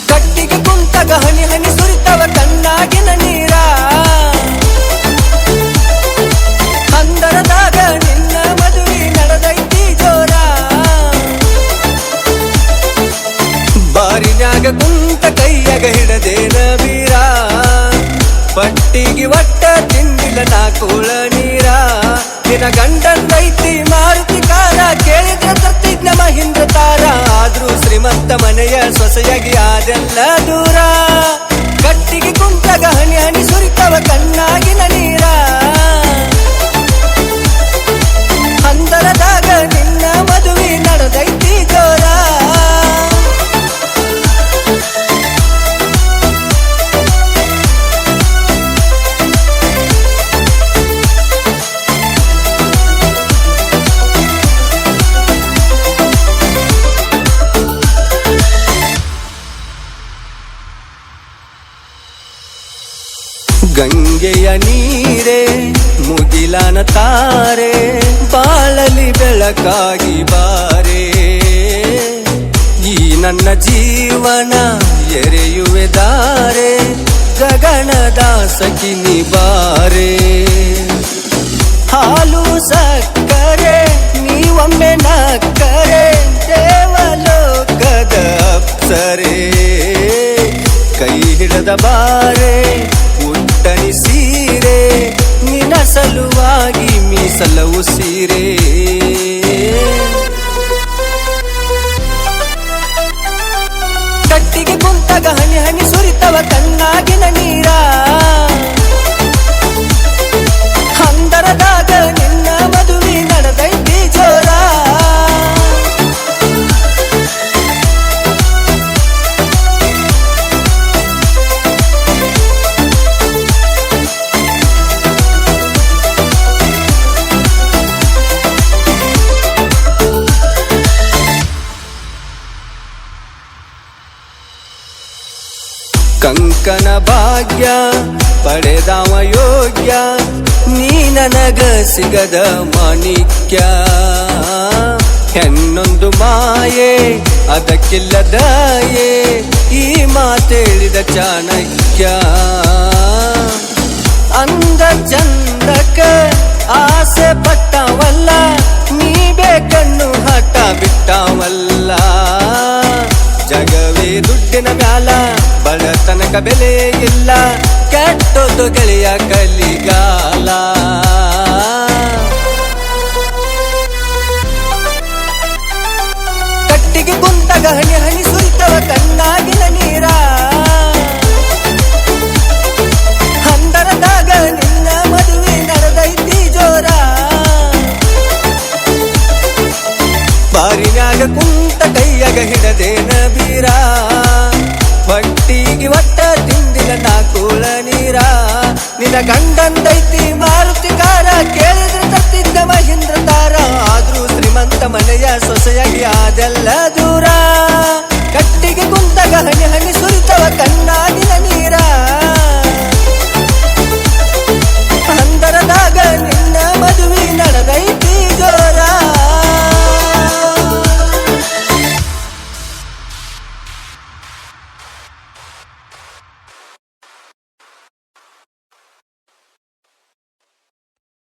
ಕಟ್ಟಿಗೆ ಕುಂತಗ ಹನಿ ಹನಿ ಸುರಿತವ ಕಣ್ಣಾಗಿನ ನೀರ ಹಂದರದಾಗ ನಿನ್ನ ಮದುವೆ ನಡೆದೈತಿ ಜೋರ ಬಾರಿನ್ಯಾಗ ಕುಂತ ಕೈಯಾಗ ಹಿಡದೇನ ಬೀರ ಪಟ್ಟಿಗೆ ಒಟ್ಟ ತಿಂದಿಲ್ಲ ನಾ ಕೂಳ ನೀರ ನಿನ್ನ ಗಂಡಂದೈತಿ ಮಾರುತಿ ಕಾರ ಕೇಳಿದ್ರೆ ತರ್ತಿದ್ನ ಮಹಿಂದ್ರ ತಾರ ಆದ್ರೂ ಶ್ರೀಮಂತ ಮನೆಯ ಸೊಸೆಯಾಗಿ ಅದೆಲ್ಲ ದೂರ ಕಟ್ಟಿಗೆ ಕುಂತಾಗ ಹನಿ ಹನಿ ಸುರಿತವ ಕಣ್ಣಾಗಿನ ನೀರ ಹಂದರದಾಗ ನಿನ್ನ ಮದುವೆ ನಡೆದೈತಿ ಜೋರ ಗಂಗೆಯ ನೀರೇ ಮುಗಿಲನ ತಾರೆ ಬಾಳಲಿ ಬೆಳಕಾಗಿ ಬಾರೆ ಈ ನನ್ನ ಜೀವನ ಎರೆಯುವೆ ದಾರೆ ಗಗನದ ಸಖಿನಿ ಬಾರೆ ಹಾಲು ಸಕ್ಕರೆ ನೀವೊಮ್ಮೆ ನಕ್ಕರೆ ದೇವಲೋಕದ ಅಪ್ಸರೆ ಕೈ ಹಿಡದ ಬಾರೆ ಉಟ್ಟಣಿ ಸೀರೆ ನಿನ್ನ ಸಲುವಾಗಿ ಮೀಸಲವು ಸೀರೆ ಕಟ್ಟಿಗೆ ಕುಂತಾಗ ಹನಿ ಹನಿ ಸುರಿತವ ಕಣ್ಣಾಗಿನ ನೀರ ಹಂದರದಾಗ ನಿನ್ನ ಮದುವೆ ನಡೆದೈತಿ ಜೋರ ಕಂಕನ ಭಾಗ್ಯ ಪಡೆದವ ಯೋಗ್ಯ ನೀ ನನಗ ಸಿಗದ ಮಾಣಿಕ್ಯ ಹೆಣ್ಣೊಂದು ಮಾಯೆ ಅದಕ್ಕಿಲ್ಲದಯೇ ಈ ಮಾತೇಳಿದ ಚಾಣಕ್ಯ ಅಂದ ಚಂದಕ ಆಸೆ ಪಟ್ಟವಲ್ಲ ನೀ ಬೇಕನ್ನು ಹಠ ಬಿಟ್ಟವಲ್ಲ ಜಗವೇ ದುಡ್ಡಿನ ಮ್ಯಾಲ ಬಡತನಕ ಬೆಲೆ ಇಲ್ಲ ಕೆಟ್ಟೊಂದು ಗೆಳೆಯ ಕಲಿಗಾಲ ಕಟ್ಟಿಗೆ ಕುಂತಾಗ ಹನಿ ಹನಿ ಸುರಿತವ ಕಣ್ಣಾಗಿನ ನೀರ ಹಂದರದಾಗ ನಿನ್ನ ಮದುವೆ ನಡೆದೈತಿ ಜೋರ ಬಾರಿನ್ಯಾಗ ಕುಂತ ಕೈಯಾಗ ಹಿಡದೇನ ಬೀರ ಹೊಟ್ಟಿಗೆ ಒಟ್ಟ ತಿಂದಿಲ್ಲ ನಾ ಕೂಳ ನೀರ ನಿನ್ನ ಗಂಡಂದೈತಿ ಮಾರುತಿ ಕಾರ ಕೇಳಿದ್ರೆ ತರ್ತಿದ್ದ ಮಹೇಂದ್ರ ತಾರ ಆದ್ರೂ ಶ್ರೀಮಂತ ಮನೆಯ ಸೊಸೆಯಾಗಿ ಅದೆಲ್ಲ ದೂರ